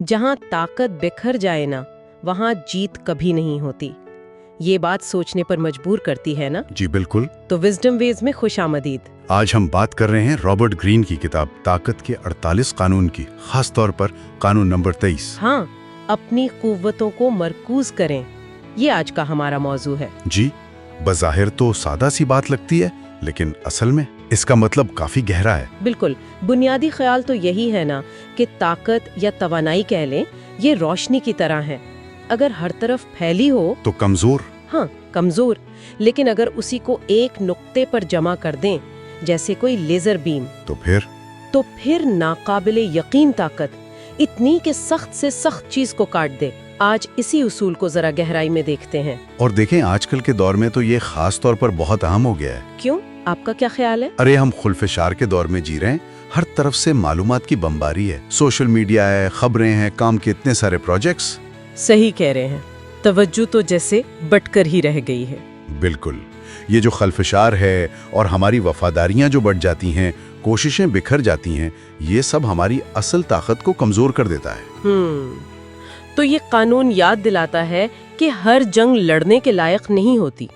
जहां ताकत बिखर जाए ना, वहां जीत कभी नहीं होती। ये बात सोचने पर मजबूर करती है ना। जी बिल्कुल। तो विजडम वेज में खुशामदीद। आज हम बात कर रहे हैं रॉबर्ट ग्रीन की किताब ताकत के 48 कानून की, खास तौर पर कानून नंबर 23। हाँ, अपनी कुव्वतों को मरकूज करें, ये आज का हमारा मौजू है। जी, बज़ाहिर तो सादा सी बात लगती है, लेकिन असल में इसका मतलब काफी गहरा है। बिल्कुल, बुनियादी ख्याल तो यही है ना कि ताकत या तवानाई कह लें, ये रोशनी की तरह है। अगर हर तरफ फैली हो तो कमजोर। हाँ, कमजोर। लेकिन अगर उसी को एक नुक्ते पर जमा कर दें, जैसे कोई लेजर बीम, तो फिर नाकाबिले यकीन ताकत, इतनी कि सख्त से सख्त चीज को काट दे। आज इसी उसूल को जरा गहराई में देखते हैं। और देखें, आजकल के दौर में तो ये खास तौर पर बहुत अहम हो गया है। क्यों, आपका क्या ख्याल है? अरे, हम खुल्फिशार के दौर में जी रहे हैं। हर तरफ से मालूमात की बमबारी है, सोशल मीडिया है, खबरें हैं, काम के इतने सारे प्रोजेक्ट्स। सही कह रहे हैं, तवज्जो तो जैसे बटकर ही रह गई है। बिल्कुल, ये जो खल्फिशार है और हमारी वफादारियां जो बढ़ जाती हैं, कोशिशें बिखर जाती हैं, ये सब हमारी असल ताकत को कमजोर कर देता है। तो ये कानून याद दिलाता है कि हर जंग लड़ने के लायक नहीं होती,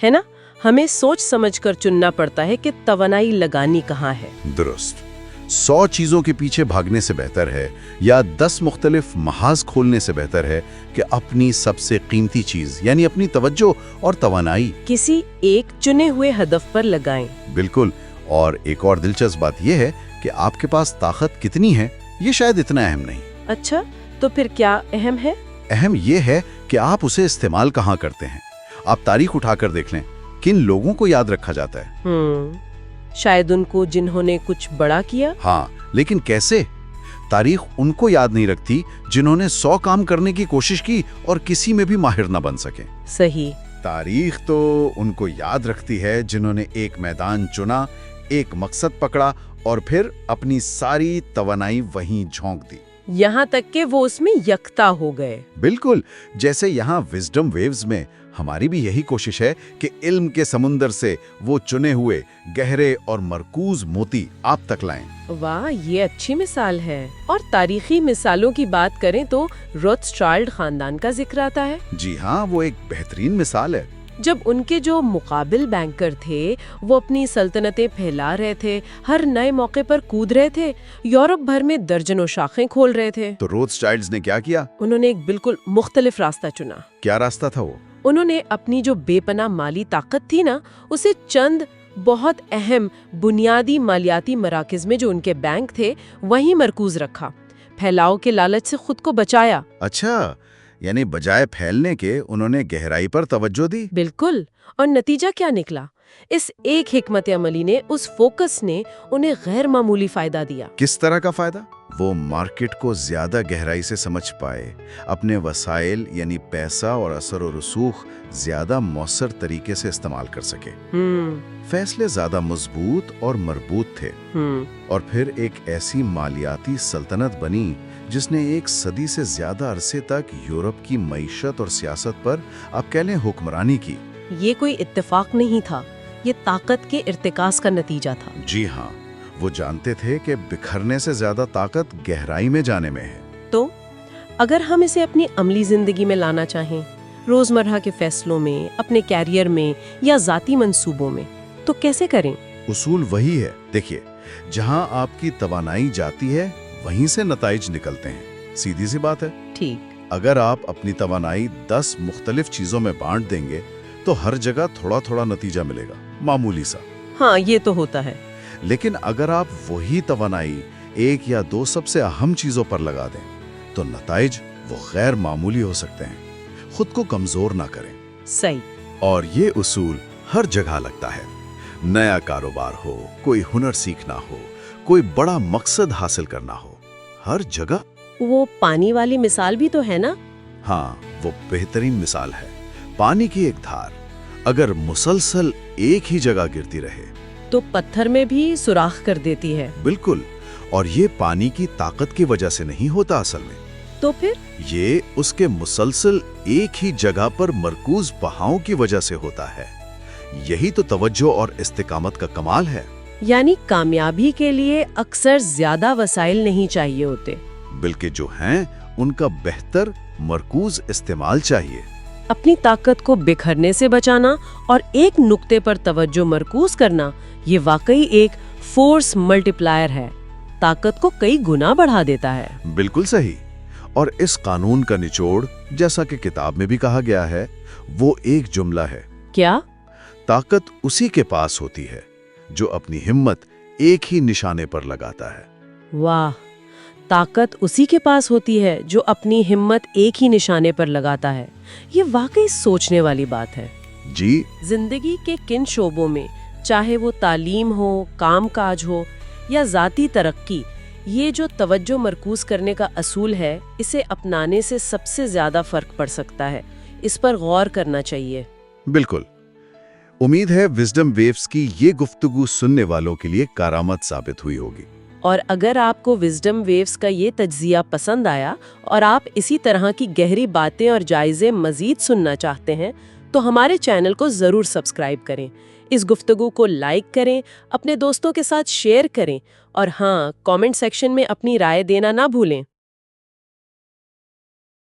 है ना। हमें सोच समझकर चुनना पड़ता है कि तवानाई लगानी कहाँ है। दुरुस्त। 100 चीजों के पीछे भागने से बेहतर है, या 10 मुख्तलिफ महाज खोलने से बेहतर है कि अपनी सबसे कीमती चीज यानी अपनी तवज्जो और तवानाई किसी एक चुने हुए हदफ पर लगाएं। बिल्कुल। और एक और दिलचस्प बात यह है कि आपके पास ताकत कितनी है, ये शायद इतना अहम नहीं। अच्छा, तो फिर क्या अहम है? अहम यह है कि आप उसे इस्तेमाल कहाँ करते हैं। आप तारीख उठाकर देख लें, किन लोगों को याद रखा जाता है। शायद उनको जिन्होंने कुछ बड़ा किया। हाँ, लेकिन कैसे? तारीख उनको याद नहीं रखती जिन्होंने 100 काम करने की कोशिश की और किसी में भी माहिर न बन सके। सही। तारीख तो उनको याद रखती है जिन्होंने एक मैदान चुना, एक मकसद पकड़ा और फिर अपनी सारी तवानाई वहीं झोंक दी, यहाँ तक कि वो उसमें यकता हो गए। बिल्कुल, जैसे यहाँ विजडम वेव्स में हमारी भी यही कोशिश है कि इल्म के समुंदर से वो चुने हुए गहरे और मरकूज मोती आप तक लाएं। वाह, ये अच्छी मिसाल है। और तारीखी मिसालों की बात करें तो रोथस्चाइल्ड खानदान का जिक्र आता है। जी हाँ, वो एक बेहतरीन मिसाल है। जब उनके जो मुकाबिल बैंकर थे वो अपनी सल्तनतें फैला रहे थे, हर नए मौके पर कूद रहे थे, यूरोप भर में दर्जनों शाखें खोल रहे थे, तो रोथस्चाइल्ड्स ने क्या किया? उन्होंने एक बिल्कुल मुख्तलिफ रास्ता चुना। क्या रास्ता था वो? उन्होंने अपनी जो बेपनाह माली ताकत थी ना, उसे चंद बहुत अहम बुनियादी मालियाती मराकज़ में जो उनके बैंक थे वहीं मरकूज रखा। फैलाव के लालच से खुद को बचाया। अच्छा, यानी बजाय फैलने के उन्होंने गहराई पर तवज्जो दी। बिल्कुल। और नतीजा क्या निकला? इस एक हिकमत अमली ने, उस फोकस ने उन्हें गैर मामूली फायदा दिया। किस तरह का फायदा? वो मार्केट को ज्यादा गहराई से समझ पाए, अपने वसाइल यानी पैसा और असर और रसूख ज्यादा मौसर तरीके से इस्तेमाल कर सके। फैसले ज्यादा मजबूत और मरबूत थे। और फिर एक ऐसी मालियाती सल्तनत बनी जिसने एक सदी से ज्यादा अरसे तक यूरोप की मईशत और सियासत पर आप कह लें हुक्मरानी की। ये कोई इत्तेफाक नहीं था, ये ताकत के इर्तिकास का नतीजा था। जी हाँ, वो जानते थे कि बिखरने से ज्यादा ताकत गहराई में जाने में है। तो अगर हम इसे अपनी अमली जिंदगी में लाना चाहें, रोजमर्रा के फैसलों में, अपने कैरियर में या जाती मंसूबों में, तो कैसे करें? उसूल वही है। देखिए, जहाँ आपकी तवानाई जाती है वहीं से नताइज निकलते हैं। सीधी सी बात है। ठीक। अगर आप अपनी तवानाई 10 मुख्तलिफ चीजों में बांट देंगे तो हर जगह थोड़ा थोड़ा नतीजा मिलेगा, मामूली सा। हाँ, ये तो होता है। लेकिन अगर आप वही तवानाई 1 या 2 सबसे अहम चीजों पर लगा दें तो नताइज वो गैर मामूली हो सकते हैं। खुद को कमजोर ना करें। सही। और ये उसूल हर जगह लगता है। नया कारोबार हो, कोई हुनर सीखना हो, कोई बड़ा मकसद हासिल करना हो, हर जगह। वो पानी वाली मिसाल भी तो है ना? हाँ, वो बेहतरीन मिसाल है। पानी की एक धार अगर मुसलसल एक ही जगह गिरती रहे तो पत्थर में भी सुराख कर देती है। बिल्कुल। और ये पानी की ताकत की वजह से नहीं होता असल में। तो फिर ये उसके मुसलसल एक ही जगह पर मरकूज बहाव की वजह से होता है। यही तो तवज्जो और इस्तिकामत का कमाल है। यानी कामयाबी के लिए अक्सर ज्यादा वसाइल नहीं चाहिए होते, बल्कि जो हैं उनका बेहतर मरकूज इस्तेमाल चाहिए। अपनी ताकत को बिखरने से बचाना और एक नुक्ते पर तवज्जो मरकूज करना, ये वाकई एक फोर्स मल्टीप्लायर है, ताकत को कई गुना बढ़ा देता है। बिल्कुल सही। और इस कानून का निचोड़, जैसा कि किताब में भी कहा गया है, वो एक जुमला है। क्या? ताकत उसी के पास होती है जो अपनी हिम्मत एक ही निशाने पर लगाता है। वाह, ताकत उसी के पास होती है जो अपनी हिम्मत एक ही निशाने पर लगाता है। ये वाकई सोचने वाली बात है। जी। जिंदगी के किन शोबों में, चाहे वो तालीम हो, कामकाज हो या जाती तरक्की, ये जो तवज्जो मरकूज करने का असूल है, इसे अपनाने से सबसे ज्यादा फर्क पड़ सकता है। इस पर गौर करना चाहिए। बिल्कुल। उम्मीद है विजडम वेव्स की ये गुफ्तगू सुनने वालों के लिए कारामद साबित हुई होगी। और अगर आपको विजडम वेव्स का ये तज्जिया पसंद आया और आप इसी तरह की गहरी बातें और जायजे मजीद सुनना चाहते हैं, तो हमारे चैनल को ज़रूर सब्सक्राइब करें, इस गुफ्तगू को लाइक करें, अपने दोस्तों के साथ शेयर करें और हाँ, कमेंट सेक्शन में अपनी राय देना ना भूलें।